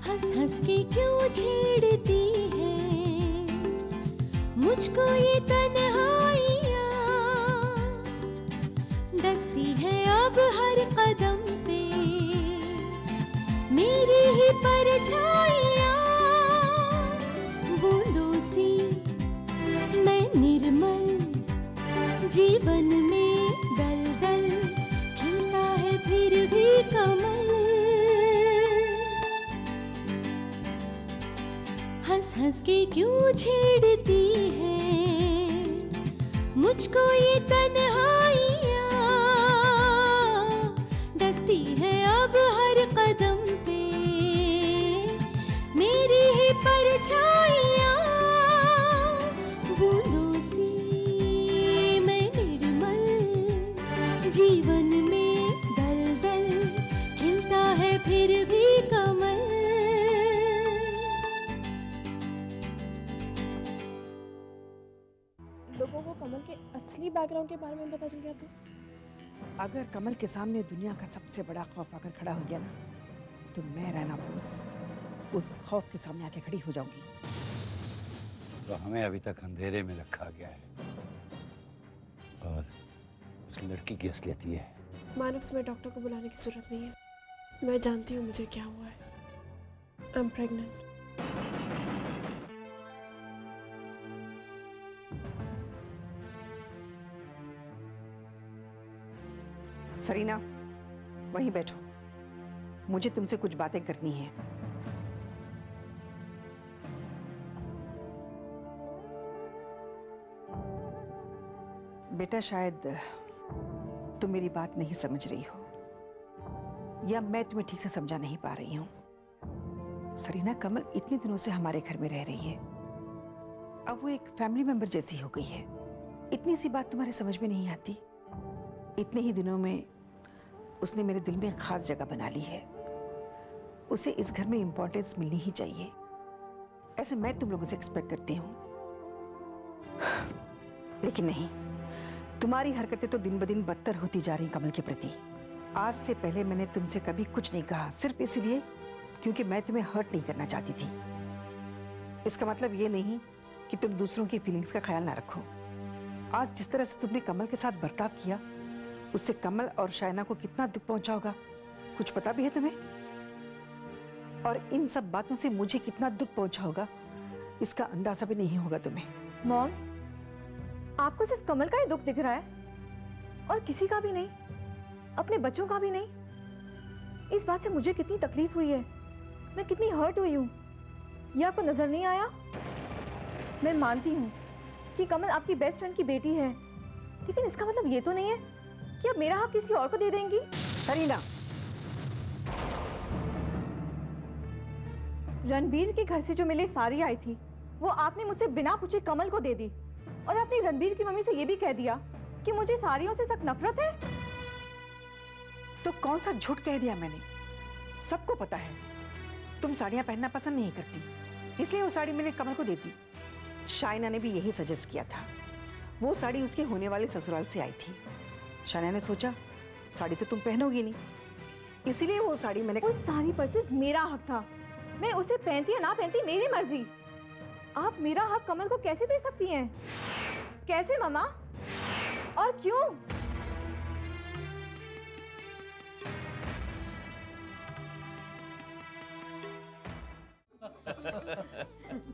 हंस हंस के क्यों छेड़ती है मुझको ये तन्हाइयाँ, डसती है अब हर कदम पे मेरी ही परछाइयाँ। बूंदों सी मैं निर्मल जीवन में दलदल, खिलता है फिर भी कमल। हंस हंस के क्यों छेड़ती है मुझको ये तन्हाइयाँ, डसती है अब हर कदम पे मेरी ही परछाइयाँ। बूंदों सी मैं निर्मल जीवन में दलदल, खिलता है फिर भी कमल। लोगों को कमल के असली बैकग्राउंड के बारे में पता चल गया तो? अगर कमल के सामने दुनिया का सबसे बड़ा खौफ आकर खड़ा हो गया ना, तो मैं रैना बोस उस खौफ के सामने आके खड़ी हो जाऊंगी। तो हमें अभी तक अंधेरे में रखा गया है और उस लड़की की असलियत ये है। मानव, तुम्हें डॉक्टर को बुलाने की जरूरत नहीं है। मैं जानती हूँ मुझे क्या हुआ है। I am pregnant. सरीना, वहीं बैठो, मुझे तुमसे कुछ बातें करनी है। बेटा, शायद तुम मेरी बात नहीं समझ रही हो या मैं तुम्हें ठीक से समझा नहीं पा रही हूं। सरीना, कमल इतने दिनों से हमारे घर में रह रही है, अब वो एक फैमिली मेंबर जैसी हो गई है। इतनी सी बात तुम्हारे समझ में नहीं आती? इतने ही दिनों में उसने मेरे दिल में एक खास जगह बना ली है। उसे इस घर में इंपॉर्टेंस मिलनी ही चाहिए, ऐसे मैं तुम लोगों से एक्सपेक्ट करती हूँ। लेकिन नहीं, तुम्हारी हरकतें तो दिन ब दिन बदतर होती जा रही कमल के प्रति। आज से पहले मैंने तुमसे कभी कुछ नहीं कहा, सिर्फ इसलिए क्योंकि मैं तुम्हें हर्ट नहीं करना चाहती थी। इसका मतलब ये नहीं कि तुम दूसरों की फीलिंग्स का ख्याल ना रखो। आज जिस तरह से तुमने कमल के साथ बर्ताव किया, उससे कमल और शायना को कितना दुख पहुंचा होगा, कुछ पता भी है तुम्हें? और इन सब बातों से मुझे कितना दुख पहुंचा होगा, इसका अंदाजा भी नहीं होगा तुम्हें। मॉम, आपको सिर्फ कमल का ही दुख दिख रहा है और किसी का भी नहीं, अपने बच्चों का भी नहीं। इस बात से मुझे कितनी तकलीफ हुई है, मैं कितनी हर्ट हुई हूँ, ये आपको नजर नहीं आया? मैं मानती हूँ कि कमल आपकी बेस्ट फ्रेंड की बेटी है, लेकिन इसका मतलब ये तो नहीं है कि आप मेरा हक किसी और को दे देंगी। सरीना, रणबीर के घर से जो मिली साड़ी आई थी, वो आपने मुझसे बिना पूछे कमल को दे दी और आपने रणबीर की मम्मी से ये भी कह दिया कि मुझे साड़ियों से सख्त नफरत है। तो कौन सा झूठ कह दिया मैंने? सबको पता है तुम साड़ियां पहनना पसंद नहीं करती, इसलिए वो साड़ी मैंने कमल को दे दी। शायना ने भी यही सजेस्ट किया था। वो साड़ी उसके होने वाले ससुराल से आई थी। शायना ने सोचा साड़ी तो तुम पहनोगी नहीं, इसलिए वो साड़ी मैंने। उस साड़ी पर सिर्फ मेरा हक था, मैं उसे पहनती या ना पहनती मेरी मर्जी। आप मेरा हक कमल को कैसे दे सकती हैं? कैसे मामा? और क्यों?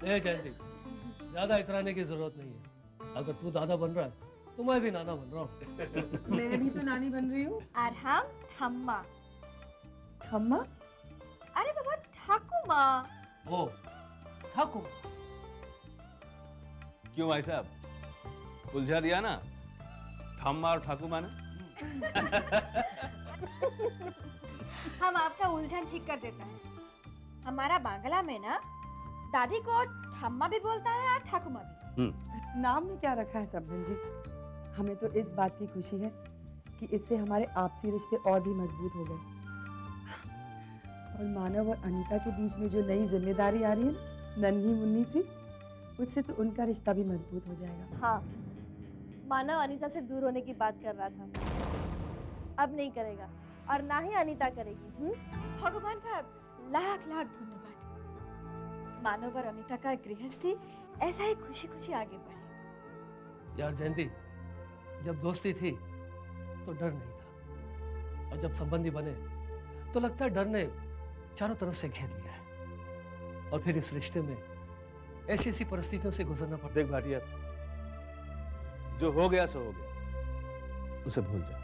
जयंती, ज्यादा इतराने की जरूरत नहीं है। अगर तू दादा बन रहा है तो मैं भी नाना बन रहा हूँ। मैं भी तो नानी बन रही हूँ। और हम थम्मा। थम्मा? अरे बाबा, ठाकुमा। ओ, ठाकुर। क्यों भाई साहब, उलझा दिया ना थम्मा और ठाकुमा ने? हम आपका उलझन ठीक कर देता है। हमारा बांग्ला में ना दादी को थम्मा भी बोलता है और ठाकुमा भी। नाम में क्या रखा है सबन जी? हमें तो इस बात की खुशी है कि इससे हमारे आपसी रिश्ते और भी मजबूत हो गए। और मानव और अनीता के बीच में जो नई जिम्मेदारी आ रही है नन्ही मुन्नी सी, उससे तो उनका रिश्ता भी मजबूत हो जाएगा। हाँ, मानव अनीता से दूर होने की बात कर रहा था। अब नहीं करेगा और ना ही अनीता करेगी। भगवान का लाख लाख धन्यवाद। मानव और अनीता का गृहस्थी ऐसा ही खुशी खुशी आगे बढ़े। यार जयंती, जब दोस्ती थी तो डर नहीं था, और जब संबंधी बने तो लगता है डर ने चारों तरफ से घेर लिया है, और फिर इस रिश्ते में ऐसी ऐसी परिस्थितियों से गुजरना पड़ता। देख भाटिया, जो हो गया सो हो गया, उसे भूल जा।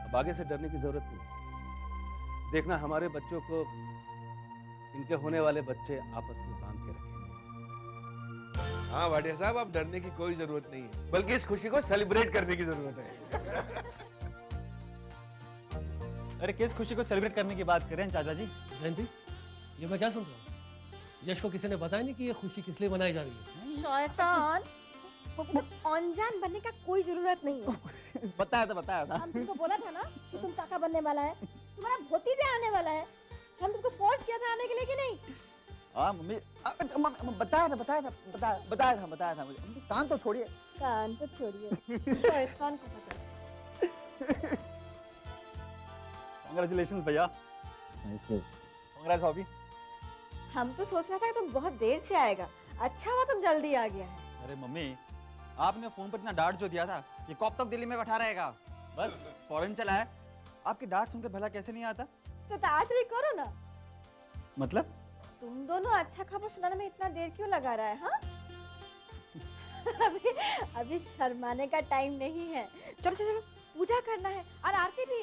अब आगे से डरने की जरूरत नहीं। देखना हमारे बच्चों को इनके होने वाले बच्चे आपस में बांध के रखेंगे। हाँ भाटिया साहब, अब डरने की कोई जरूरत नहीं है, बल्कि इस खुशी को सेलिब्रेट करने की जरूरत है। अरे किस खुशी को सेलिब्रेट करने की बात कर रहे हैं चाचा जी? जयंती, ये मैं क्या सुन रहा हूँ? यश को किसी ने बताया नहीं कि ये खुशी किस लिए मनाई जा रही है? शैतान, अनजान बनने का कोई जरूरत नहीं है। बताया था। हम तुमको बोला था ना कि तुम काका बनने वाला है, तुम्हारा भतीजा आने वाला है। हम तुमको फोर्स किया था आने के लिए कि नहीं? हाँ मम्मी, बताया था मुझे। कान तो छोड़िए। शैतान को पता। कांग्रेचुलेशंस भैया। कांग्रेस भाभी। हम तो सोच रहा था कि तुम बहुत देर से आएगा, अच्छा हुआ तुम जल्दी आ गया है। अरे मम्मी, आपने फोन पर इतना डांट जो दिया था कि कब तक दिल्ली में बैठा रहेगा, बस फौरन चला है। आपकी डांट सुनकर भला कैसे नहीं आता? तो आज भी करो ना। मतलब? तुम दोनों अच्छा खबर सुनाने में इतना देर क्यों लगा रहा है? हाँ? अभी शर्माने का टाइम नहीं है। चलो चलो पूजा करना है और आरती भी।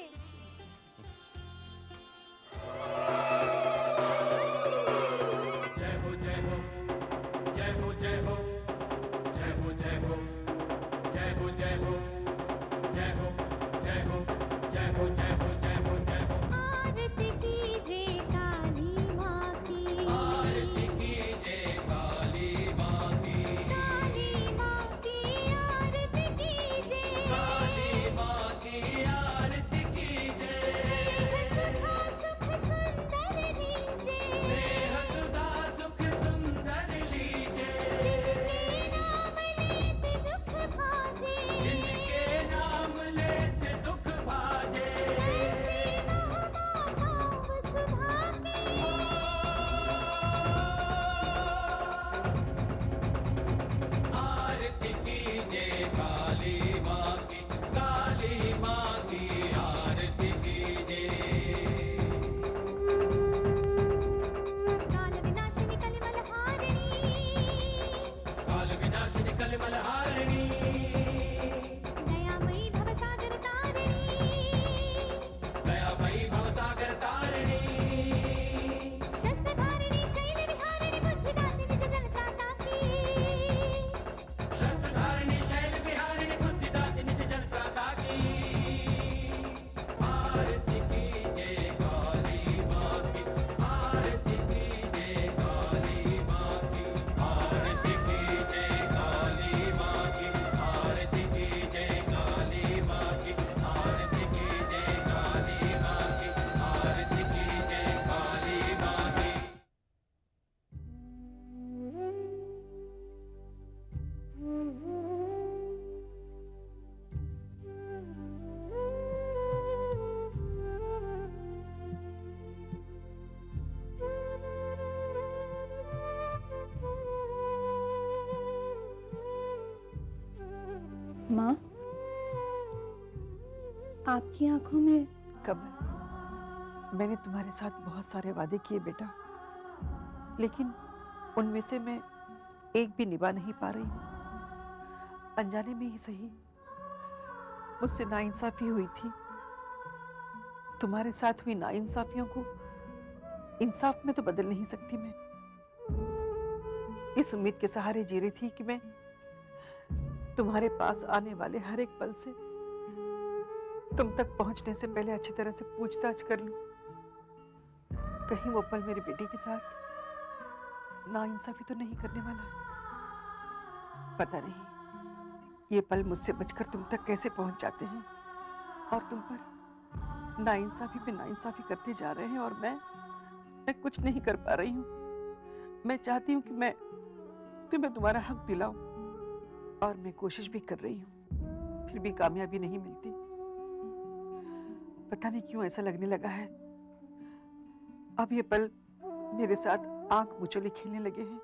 माँ, आपकी आंखों में। कमल, मैंने तुम्हारे साथ बहुत सारे वादे किए बेटा, लेकिन उनमें से मैं एक भी निभा नहीं पा रही हूँ। अनजाने में ही सही, मुझसे नाइंसाफी हुई थी। तुम्हारे साथ हुई नाइंसाफियों को इंसाफ में तो बदल नहीं सकती मैं। इस उम्मीद के सहारे जी रही थी कि मैं तुम्हारे पास आने वाले हर एक पल से तुम तक पहुंचने से पहले अच्छी तरह से पूछताछ कर लूं। कहीं वो पल मेरी बेटी के साथ नाइंसाफी तो नहीं करने वाला। पता नहीं ये पल मुझसे बचकर तुम तक कैसे पहुंच जाते हैं और तुम पर नाइंसाफी पे नाइंसाफी करते जा रहे हैं, और मैं कुछ नहीं कर पा रही हूँ। मैं चाहती हूँ कि मैं तुम्हें तुम्हारा हक दिलाऊं, और मैं कोशिश भी कर रही हूँ। फिर भी कामयाबी नहीं मिलती। पता नहीं क्यों ऐसा लगने लगा है अब ये पल मेरे साथ आंख मुचोले खेलने लगे हैं।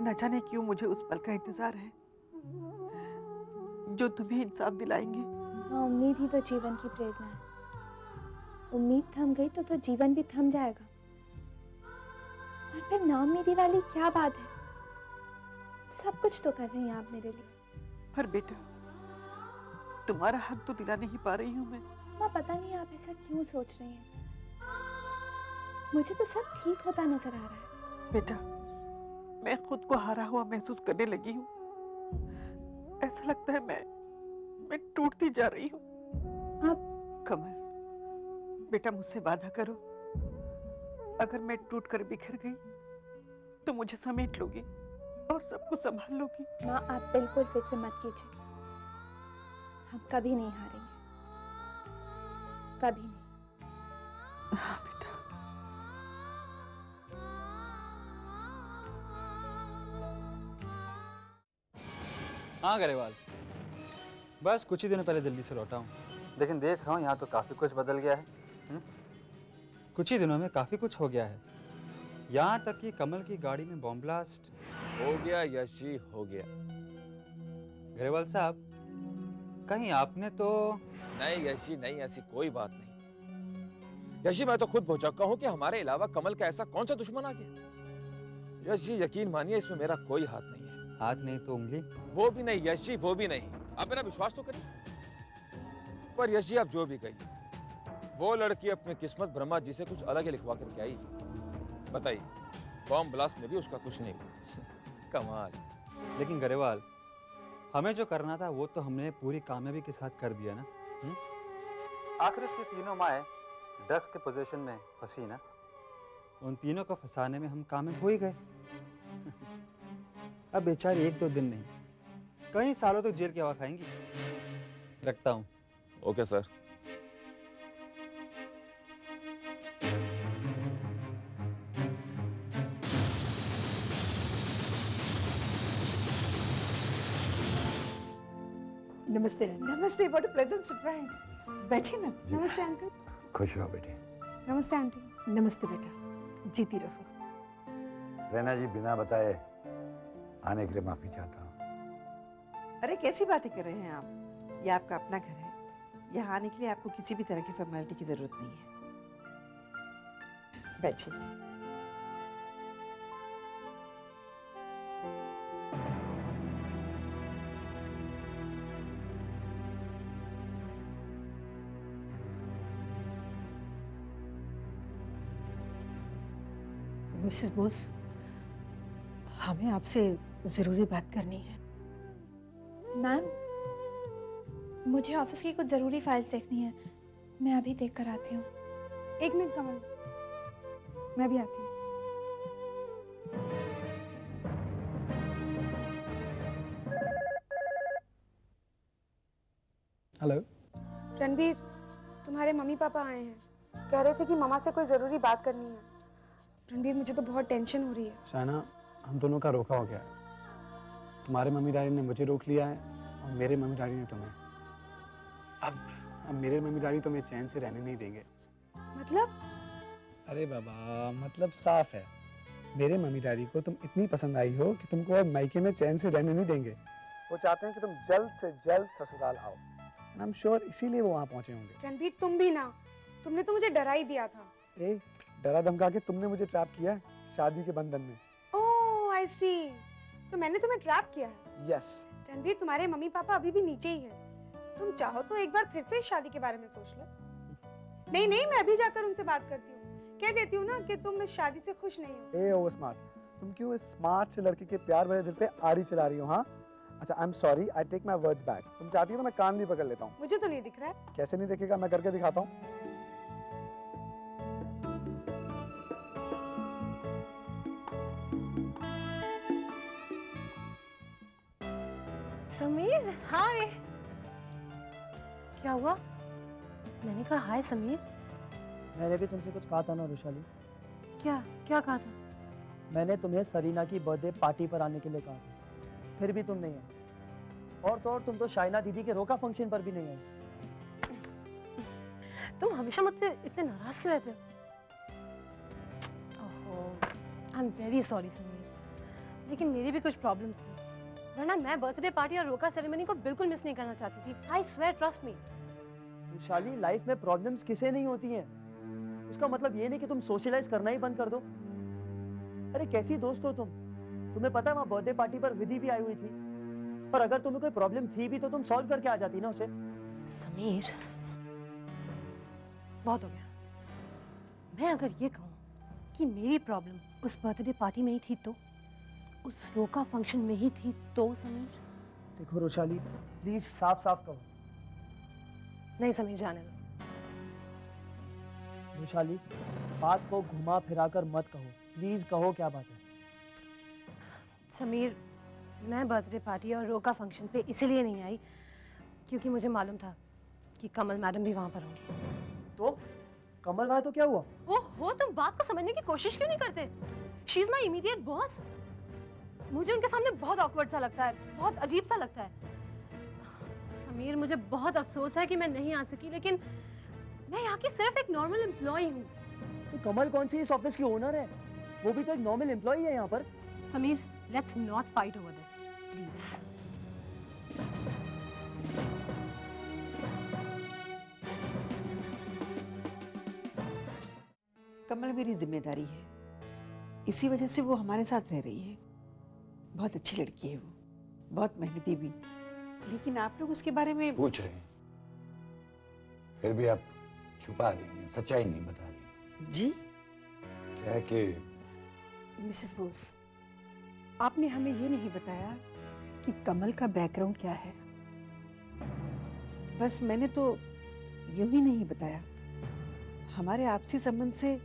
न जाने क्यों मुझे उस पल का इंतजार है जो तुम्हें इंसाफ दिलाएंगे। हाँ, उम्मीद ही तो जीवन की प्रेरणा है। उम्मीद थम गई तो जीवन भी थम जाएगा। और फिर नाउम्मीदी वाली क्या बात है? सब कुछ तो कर रही हैं आप मेरे लिए। पर बेटा, तुम्हारा हक तो दिला नहीं पा रही हूँ मैं। माँ, पता नहीं आप ऐसा क्यों सोच रही हैं। मुझे तो सब ठीक होता नजर आ रहा है। बेटा, मैं खुद को हारा हुआ महसूस करने लगी हूँ। ऐसा लगता है मैं टूटती जा रही हूँ। आप कमल, बेटा मुझसे वादा करो, अगर मैं टूट कर बिखर गई तो मुझे समेट लोगी और सब कुछ संभाल लोगी। माँ, आप बिल्कुल फिक्र मत कीजिए। हम कभी नहीं हारेंगे, कभी नहीं। हाँ बेटा। हाँ गरेवाल, बस कुछ ही दिनों पहले दिल्ली से लौटा हूँ, लेकिन देख रहा हूँ यहाँ तो काफी कुछ बदल गया है। कुछ ही दिनों में काफी कुछ हो गया है। यहाँ तक कि कमल की गाड़ी में बॉम्ब ब्लास्ट हो गया। यश जी, हो गया। गरेवाल साहब, कहीं आपने तो नहीं यश जी, नहीं, ऐसी कोई बात नहीं। यश जी, मैं तो खुद भौचक्का हूँ कि हमारे अलावा कमल का ऐसा कौन सा दुश्मन आ गया। यश जी, यकीन मानिए, इसमें मेरा कोई हाथ नहीं है। हाथ नहीं तो उंगली? वो भी नहीं यश जी, वो भी नहीं। आप मेरा विश्वास तो करिए। पर यश जी, आप जो भी कहिए, वो लड़की अपनी किस्मत ब्रह्मा जी से कुछ अलग ही लिखवा करके आई। बताइए, बॉम्ब ब्लास्ट में भी उसका कुछ नहीं हुआ। कमाल। लेकिन गरेवाल, हमें जो करना था वो तो हमने पूरी कामयाबी के साथ कर दिया ना। आखिर इसकी तीनों माएँ ड्रग्स के पोजीशन में फंसी ना, उन तीनों को फंसाने में हम कामयाब हो ही गए। अब बेचारी 1-2 दिन नहीं, कई सालों तक जेल की हवा खाएंगी। रखता हूँ। Okay sir. नमस्ते। नमस्ते, व्हाट अ प्लेजेंट सरप्राइज। बैठिए ना। नमस्ते अंकल। खुश रहो बेटी। नमस्ते आंटी। नमस्ते बेटा, जीती रहो। रैना जी, बिना बताए आने के लिए माफी चाहता हूँ। अरे कैसी बातें कर रहे हैं आप? ये आपका अपना घर है। यहाँ आने के लिए आपको किसी भी तरह की फॉर्मेलिटी की जरूरत नहीं है। बैठिए। मिसेस बोस, हमें आपसे जरूरी बात करनी है। मैम, मुझे ऑफिस की कुछ ज़रूरी फाइल्स देखनी है। मैं अभी देख कर आती हूँ। एक मिनट कमल, मैं भी आती हूँ। हेलो रणबीर, तुम्हारे मम्मी पापा आए हैं। कह रहे थे कि मम्मा से कोई ज़रूरी बात करनी है। रणबीर, मुझे तो बहुत टेंशन हो रही है। शाना, हम दोनों का रोका हो गया है। तुम्हारे मम्मी डैडी ने मुझे रोक लिया है और मेरे मम्मी डैडी ने तुम्हें। अब मेरे मम्मी डैडी तुम्हें चैन से रहने नहीं देंगे। मतलब? अरे बाबा, मतलब साफ है। मेरे मम्मी डैडी को तुम इतनी पसंद आई हो कि तुमको अब मायके में चैन से रहने नहीं देंगे। वो चाहते हैं कि तुम जल्द से जल्द ससुराल आओ। आई एम श्योर इसीलिए वो वहाँ पहुँचे होंगे। रणबीर, तुम भी ना, तुमने तो मुझे डरा ही दिया था। डरा धमका के तुमने मुझे ट्रैप किया है शादी के बंधन में। ओह, आई सी। तो मैंने तुम्हें ट्रैप किया है। यस। रणबीर, तुम्हारे मम्मी पापा अभी भी नीचे ही हैं। तुम चाहो तो एक बार फिर से इस शादी के बारे में सोच लो। नहीं, मैं अभी जाकर उनसे बात करती हूँ। कह देती हूँ ना कि तुम इस शादी से खुश नहीं हो। ए ओ स्मार्ट, तुम क्यों इस स्मार्ट से लड़के के प्यार भरे दिल पे आड़ी चला रही हो? हाँ, अच्छा, I am sorry, I take my words back. तुम चाहती हो तो मैं कान भी पकड़ लेता हूँ। मुझे तो नहीं दिख रहा है। कैसे नहीं दिखेगा, मैं करके दिखाता हूँ। समीर, हाय। क्या हुआ? मैंने कहा हाय समीर। मैंने भी तुमसे कुछ कहा था ना रुशाली। क्या कहा था? मैंने तुम्हें सरीना की बर्थडे पार्टी पर आने के लिए कहा था, फिर भी तुम नहीं आए। और तो और तुम तो शाइना दीदी के रोका फंक्शन पर भी नहीं आई। तुम हमेशा मुझसे इतने नाराज क्यों रहते हो? ओहो, I am very sorry Sameer, लेकिन मेरी भी कुछ प्रॉब्लम्स थी, वरना मैं बर्थडे पार्टी और रोका सेरेमनी को बिल्कुल मिस नहीं करना चाहती थी। I swear, trust me. Vishali, life में प्रॉब्लम्स किसे नहीं होती हैं? उसका मतलब ये नहीं कि तुम सोशलाइज करना ही बंद कर दो। अरे कैसी दोस्त हो तुम? तुम्हें पता है वहाँ बर्थडे पार्टी पर विधि भी आई हुई थी, पर अगर तुम्हें कोई प्रॉब्लम थी भी तो तुम सॉल्व करके आ जाती ना उसे। समीर, बहुत हो गया। मैं अगर ये कहूँ कि मेरी प्रॉब्लम उस बर्थडे पार्टी में ही थी तो, उस रोका फंक्शन में ही थी तो समीर। देखो रोशाली, प्लीज साफ साफ कहो। नहीं समीर, जाने दो। रोशाली, बात को घुमा फिरा कर मत कहो, प्लीज कहो क्या बात है। समीर, मैं बर्थडे पार्टी और रोका फंक्शन पे इसीलिए नहीं आई क्योंकि मुझे मालूम था कि कमल मैडम भी वहां पर होंगी। तो कमल भाई तो क्या हुआ? ओहो, तुम बात को समझने की कोशिश क्यों नहीं करते? She is my immediate boss. मुझे उनके सामने बहुत ऑकवर्ड सा लगता है, बहुत अजीब सा लगता है। समीर, मुझे बहुत अफसोस है कि मैं नहीं आ सकी, लेकिन मैं यहाँ की सिर्फ एक नॉर्मल एम्प्लॉय हूँ। तो कमल कौन सी इस ऑफिस की ओनर है? वो भी तो एक नॉर्मल एम्प्लॉय है यहाँ पर। Sameer, let's not fight over this, please. Kamal मेरी जिम्मेदारी है, इसी वजह से वो हमारे साथ रह रही है। बहुत अच्छी लड़की है वो, बहुत मेहनती भी, लेकिन आप लोग उसके बारे में पूछ रहे हैं, फिर भी आप छुपा रही हैं, सच्चाई नहीं बता रही। जी क्या है कि मिसेस बोस, आपने हमें ये नहीं बताया कि कमल का बैकग्राउंड क्या है। बस मैंने तो यूं ही नहीं बताया। हमारे आपसी संबंध से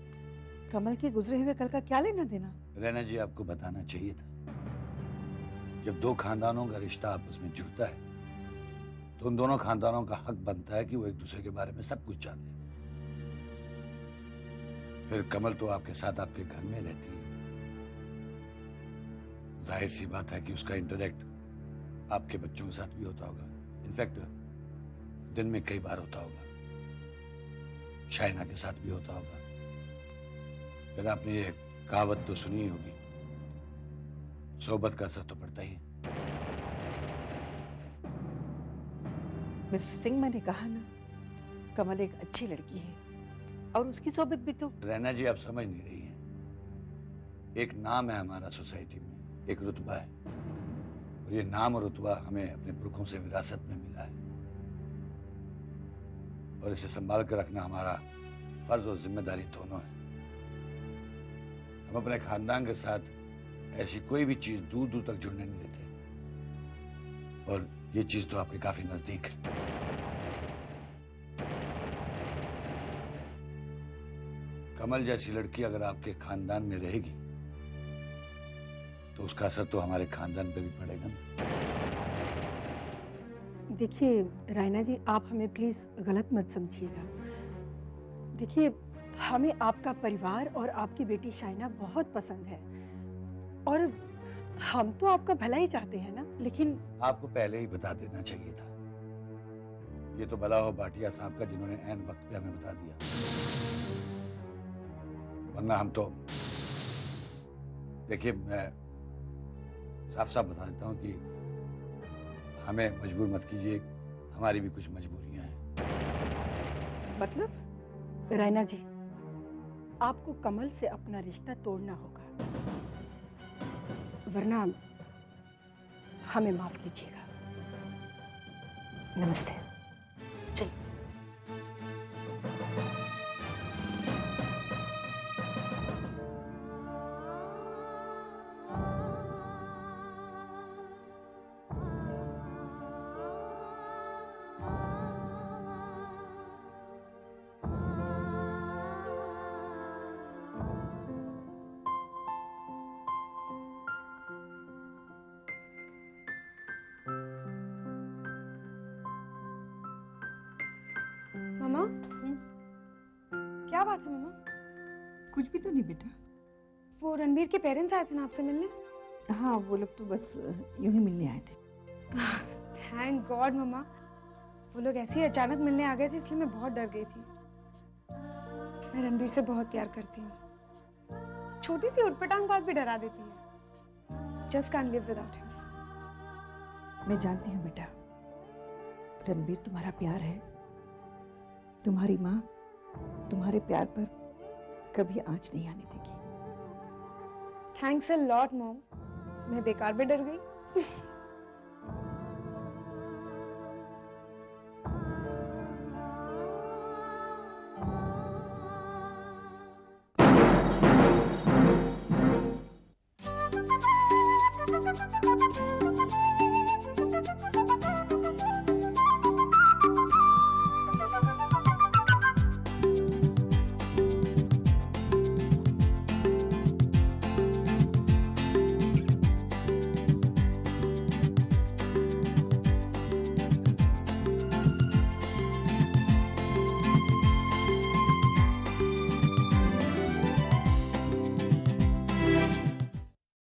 कमल के गुजरे हुए कल का क्या लेना देना? रैना जी, आपको बताना चाहिए था। जब दो खानदानों का रिश्ता आपस में जुड़ता है तो उन दोनों खानदानों का हक बनता है कि वो एक दूसरे के बारे में सब कुछ जान ले। फिर कमल तो आपके साथ आपके घर में रहती है, जाहिर सी बात है कि उसका इंटरेक्ट आपके बच्चों के साथ भी होता होगा। इनफैक्ट दिन में कई बार होता होगा, शाइना के साथ भी होता होगा। फिर आपने ये कहावत तो सुनी होगी, सोबत का असर तो पड़ता ही है। मिस्टर सिंह, मैंने कहा ना, कमल एक अच्छी लड़की है और उसकी सोबत भी तो। रैना जी, आप समझ नहीं रही हैं। एक नाम है हमारा सोसाइटी में, एक रुतबा है, और ये नाम और रुतबा हमें अपने पुरखों से विरासत में मिला है, और इसे संभाल कर रखना हमारा फर्ज और जिम्मेदारी दोनों है। हम अपने खानदान के साथ ऐसी कोई भी चीज दूर दूर तक जुड़ने नहीं देते, और ये चीज तो आपके काफी नजदीक है। कमल जैसी लड़की अगर आपके खानदान में रहेगी तो उसका असर तो हमारे खानदान पे भी पड़ेगा ना। देखिए रायना जी, आप हमें प्लीज गलत मत समझिएगा। देखिए, हमें आपका परिवार और आपकी बेटी शाइना बहुत पसंद है और हम तो आपका भला ही चाहते हैं ना। लेकिन आपको पहले ही बता देना चाहिए था। ये तो भला हो भाटिया साहब का, जिन्होंने ऐन वक्त पे हमें बता दिया, वरना हम तो। देखिए, मैं साफ साफ बता देता हूँ कि हमें मजबूर मत कीजिए, हमारी भी कुछ मजबूरियां हैं। मतलब? रायना जी, आपको कमल से अपना रिश्ता तोड़ना होगा, वरना हमें माफ कीजिएगा। नमस्ते। चलिए। मामा, क्या बात है मामा? कुछ भी तो नहीं बेटा। वो रणबीर के पेरेंट्स आए थे ना आपसे मिलने? हाँ, वो लोग तो बस यूं ही मिलने आए थे। थैंक गॉड मम्मा, वो लोग ऐसे ही अचानक मिलने आ गए थे, इसलिए मैं बहुत डर गई थी। मैं रणबीर से बहुत प्यार करती हूँ। छोटी सी उटपटांग बात भी डरा देती है। Just can't live without him. मैं जानती हूँ बेटा, रणबीर तुम्हारा प्यार है। तुम्हारी माँ तुम्हारे प्यार पर कभी आंच नहीं आने देगी। थैंक्स अ लॉट मॉम, मैं बेकार में डर गई।